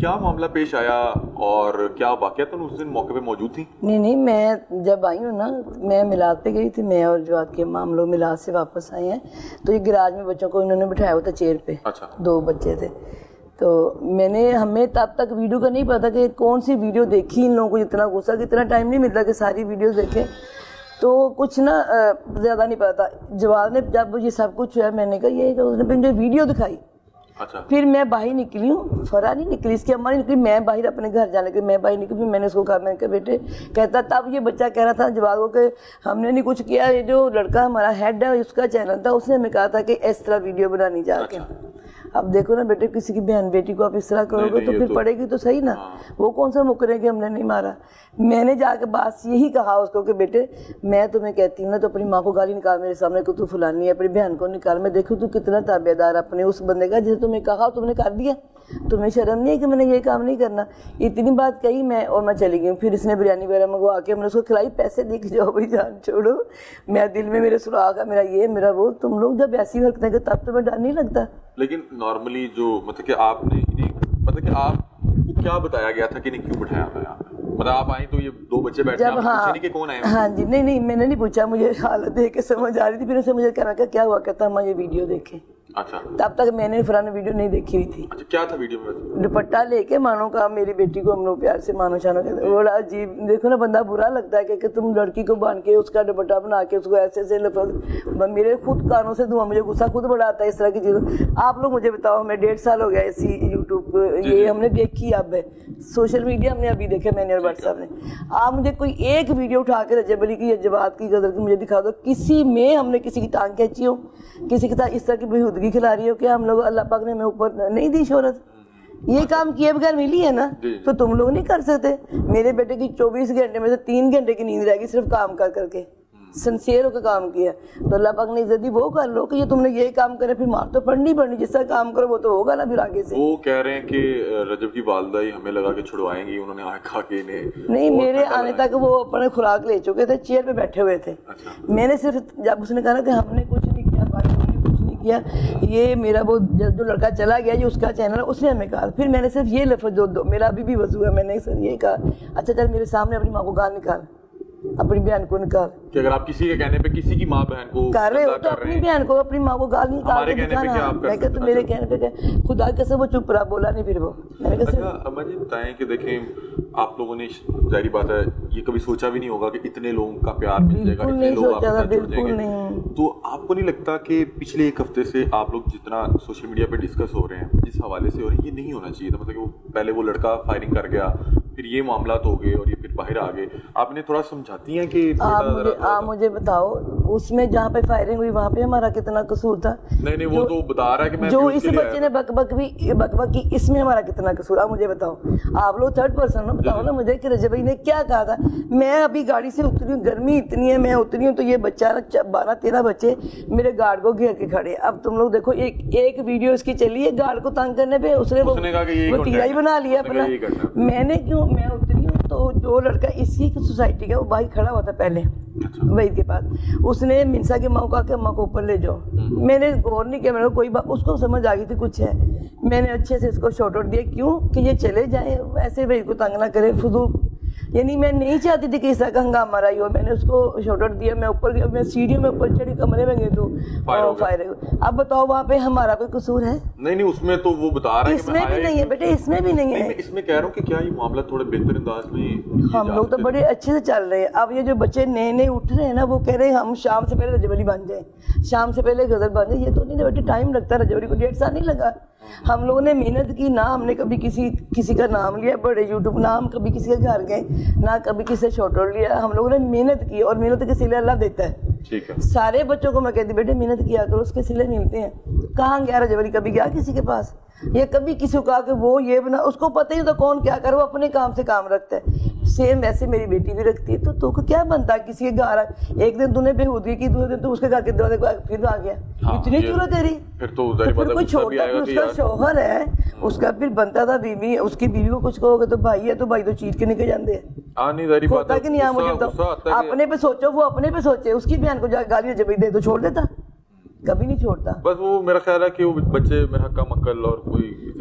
کیا معاملہ پیش آیا اور کیا واقعات اس دن موقع پہ موجود تھی؟ نہیں میں جب آئی ہوں نا، میں میلاد پہ گئی تھی، میں اور جواد کے مام لوگ میلاد سے واپس آئے ہیں، تو یہ گراج میں بچوں کو انہوں نے بٹھایا ہوا تھا چیئر پہ، 2 بچے تھے، تو ہمیں تب تک ویڈیو کا نہیں پتا کہ کون سی ویڈیو دیکھی ان لوگوں کو، اتنا غصہ کہ اتنا ٹائم نہیں ملتا کہ ساری ویڈیوز دیکھیں، تو کچھ نا زیادہ نہیں پتا تھا۔ جواد نے جب یہ سب کچھ ہوا، میں نے کہا یہ کہ اس نے مجھے ویڈیو دکھائی، پھر میں باہر نکلی ہوں، فرا نہیں نکلی، اس کی اماں نہیں نکلی، میں باہر اپنے گھر جانے کے میں باہر نکلی، میں نے اس کو کہا، میں نے کہا بیٹے، کہتا تب یہ بچہ کہہ رہا تھا جواد کو کہ ہم نے نہیں کچھ کیا، یہ جو لڑکا ہمارا ہیڈ ہے اس کا چینل تھا، اس نے ہمیں کہا تھا کہ اس طرح ویڈیو بنانی جا کے۔ اب دیکھو نا بیٹے، کسی کی بہن بیٹی کو آپ اس طرح کرو گے تو پھر پڑے گی تو صحیح نا، وہ کون سا مکرے کہ ہم نے نہیں مارا۔ میں نے جا کے بات یہی کہا اس کو کہ بیٹے میں تمہیں کہتی ہوں نا، تو اپنی ماں کو گالی نکال میرے سامنے کہ تو فلانی ہے، اپنی بہن کو نکال، میں دیکھوں تو کتنا تابع دار اپنے اس بندے کا جسے تمہیں کہا تم نے کر دیا، تمہیں شرم نہیں ہے کہ میں نے یہ کام نہیں کرنا۔ اتنی بات کہی میں، اور میں چلی گئی۔ پھر اس نے بریانی وغیرہ منگوا کے ہم نے اس کو کھلائی، پیسے دے کے جاؤ بھائی جان چھوڑو، میں دل میں میرے سراغ ہے، میرا یہ میرا وہ، تم لوگ جب ایسی حرکتیں کہ تب تمہیں ڈر نہیں لگتا؟ لیکن نارملی جو مطلب کہ آپ نے مطلب کہ آپ کو کیا بتایا گیا تھا کہ انہیں کیوں بٹھایا ہوا ہے؟ مطلب آپ آئیں تو یہ 2 بچے بیٹھے ہیں، آپ پوچھے نہیں کہ کون آئے؟ ہاں جی، نہیں میں نے نہیں پوچھا، مجھے حالت دیکھ کے سمجھ آ رہی تھی، پھر اسے مجھے کہنا کہ کیا ہوا، کہتا ہم یہ ویڈیو دیکھیں۔ اچھا، تب تک میں نے فران ویڈیو نہیں دیکھی ہوئی تھی۔ اچھا، کیا تھا ویڈیو میں؟ دوپٹہ لے کے مانو کا، میری بیٹی کو ہم لوگ پیار سے مانو شانو کہتے ہیں، بڑا عجیب، دیکھو نا بندہ برا لگتا ہے کہ تم لڑکی کو باندھ کے اس کا دوپٹہ بنا کے اس کو ایسے لفظ، میرے خود کانوں سے دھواں، مجھے غصہ خود بڑا آتا ہے اس طرح کی چیزوں۔ آپ لوگ مجھے بتاؤ، ہمیں 1.5 سال ہو گیا اسی یوٹیوب یہ ہم نے دیکھی، اب ہے سوشل میڈیا ہم نے ابھی دیکھے، میں نے اور واٹس ایپ نے۔ آپ مجھے کوئی ایک ویڈیو اٹھا کے رجب علی کی یا جواد کی غزل کی مجھے دکھا دو، کسی میں ہم نے کسی کی ٹانگ کھینچی ہو، کسی کے ساتھ اس طرح کی بےہودگی کھلا رہی ہو کہ ہم لوگ، اللہ پاک نے ہمیں اوپر نہیں دی شہرت، یہ کام کیے بغیر ملی ہے نا، تو تم لوگ نہیں کر سکتے۔ میرے بیٹے کی 24 گھنٹے میں سے 3 گھنٹے کی نیند رہ گئی صرف کام کر کے، سنسیئر ہو کے کام کیا، تو اللہ پاک نے عزت دی، وہ کر لو کہ یہ تم نے یہ کام کرے، پھر مار تو پڑنی، جس طرح کام کرو وہ تو ہوگا نا پھر آگے سے۔ وہ کہہ رہے ہیں کہ رجب کی والدہ ہی ہمیں لگا کہ چھڑوائیں گی، انہوں نے کہا کہ انہیں نہیں، میرے آنے تک وہ اپنے خوراک لے چکے تھے، چیئر پہ بیٹھے ہوئے تھے۔ میں نے صرف جب اس نے کہا نا کہ ہم نے کچھ نہیں کیا، بھائی ہم نے کچھ نہیں کیا، یہ میرا وہ جو لڑکا چلا گیا یہ اس کا چینل ہے، اس نے ہمیں کہا، پھر میں نے صرف یہ لفظ جو میرا ابھی بھی وضو ہے، میں نے صرف یہ کہا، اچھا چل میرے سامنے اپنی ماں کو گال نکال، اپنی بہن کو نکال، کہ اگر آپ کسی کے کہنے پہ کسی کی ماں بہن کو کر رہے ہو تو اپنی بہن کو اپنی ماں کو گال نہیں نکال کے دکھانا۔ میں کہا تو میرے کہنے پہ خدا قسم وہ چپ رہا، بولا نہیں، پھر وہ میں نے کہا اما جی بتائیں کہ دیکھیں آپ لوگوں نے ظاہری بات ہے یہ کبھی سوچا بھی نہیں ہوگا کہ اتنے لوگوں کا پیار مل جائے گا، اتنے لوگ آپ سے جڑ جائیں گے، تو آپ کو نہیں لگتا کہ پچھلے 1 ہفتے سے آپ لوگ جتنا سوشل میڈیا پہ ڈسکس ہو رہے ہیں جس حوالے سے ہو رہے ہیں، یہ نہیں ہونا چاہیے تھا؟ مطلب کہ پہلے وہ لڑکا فائرنگ کر گیا، پھر یہ معاملات ہو گئے اور یہ پھر باہر آ گئے، آپ انہیں تھوڑا سمجھاتی ہیں کہ آپ مجھے بتاؤ اس میں جہاں پہ فائرنگ ہوئی وہاں پہ ہمارا کتنا قصور تھا؟ نہیں وہ تو بتا رہا ہے کہ میں جو اس بچے نے بک بک کی، اس میں ہمارا کتنا قصور؟ آپ مجھے بتاؤ، آپ لوگ 3rd پرسن ہو، بتاؤ نا مجھے کہ رجب بھائی نے کیا کہا تھا۔ میں ابھی گاڑی سے اتری ہوں، گرمی اتنی ہے، میں اتری ہوں تو یہ بچہ 12-13 بچے میرے گارڈ کو گھیر کے کھڑے۔ اب تم لوگ دیکھو، ایک ویڈیو اس کی چلی ہے گارڈ کو تنگ کرنے پہ، اس نے وہ تیرا ہی بنا لیا اپنا۔ میں نے کیوں، میں اتری ہوں تو جو لڑکا اسی کی سوسائٹی کا وہ بھائی کھڑا ہوا تھا پہلے وحید کے پاس، اس نے منسا کی ماں کو کہا کہ اماں کو اوپر لے جاؤ، میں نے غور نہیں کیا، میں نے کوئی بات، اس کو سمجھ آ گئی تھی کچھ ہے، میں نے اچھے سے اس کو شارٹ آؤٹ دیا، کیوں کہ یہ چلے جائیں، ایسے وحید کو تنگ نہ کرے فضول، یعنی میں نہیں چاہتی تھی کہ اس طرح کا ہنگامہ رہی ہو، میں نے اس کو شارٹ آؤٹ دیا، میں اوپر گیا، میں سیڑھیوں میں اوپر چڑھی، کمرے میں گئی تو فائر۔ اب بتاؤ وہاں پہ ہمارا کوئی قصور ہے؟ نہیں اس میں تو وہ بتا رہا ہے، اس میں بھی نہیں ہے بیٹے، اس میں بھی نہیں ہے، اس میں کہہ رہا ہوں کہ کیا یہ معاملہ تھوڑے بہتر انداز میں ہم لوگ تو بڑے اچھے سے چل رہے ہیں۔ اب یہ جو بچے نئے اٹھ رہے ہیں نا، وہ کہہ رہے ہیں ہم شام سے پہلے رجب علی بن جائیں، شام سے پہلے غزل بن جائیں، یہ تو نہیں بیٹے، ٹائم لگتا ہے، رجب علی کو 1.5 سال نہیں لگا۔ ہم لوگوں نے محنت کی، نہ ہم نے کبھی کسی کا نام لیا بڑے یوٹیوب، نہ ہم کبھی کسی کے گھر گئے، نہ کبھی کسی سے شارٹ آؤٹ لیا، ہم لوگوں نے محنت کی، اور محنت کے سلے اللہ دیتا ہے۔ سارے بچوں کو میں کہتی بیٹے محنت کیا کرو، اس کے سلے ملتے ہیں۔ کہاں گیا رجب علی، کبھی گیا کسی کے پاس؟ یہ کبھی کسی کو کہا کہ وہ یہ بنا، اس کو پتہ ہی تو کون کیا کرے، وہ اپنے کام سے کام رکھتا ہے۔ سیم ویسے میری بیٹی بھی رکھتی ہے، تو کیا بنتا ہے کسی کے گھر ایک دن تم نے بےہودگی کی، دوسرے دن تو اس کے گھر کے دروازے پھر آ گیا، اتنی ضرورت تیری؟ پھر کوئی چھوٹا اس کا شوہر ہے، اس کا پھر بنتا تھا بیوی، اس کی بیوی کو کچھ کہو گے تو بھائی ہے، تو بھائی تو چیٹ کے نکل جاتے ہیں، ہوتا کہ نہیں؟ مجھے تو اپنے پہ سوچو، وہ اپنے پہ سوچے، اس کی بہن کو گالی جب دے تو چھوڑ دیتا، کبھی نہیں چھوڑتا۔ بس وہ میرا خیال ہے کہ وہ بچے میرا کم عقل اور کوئی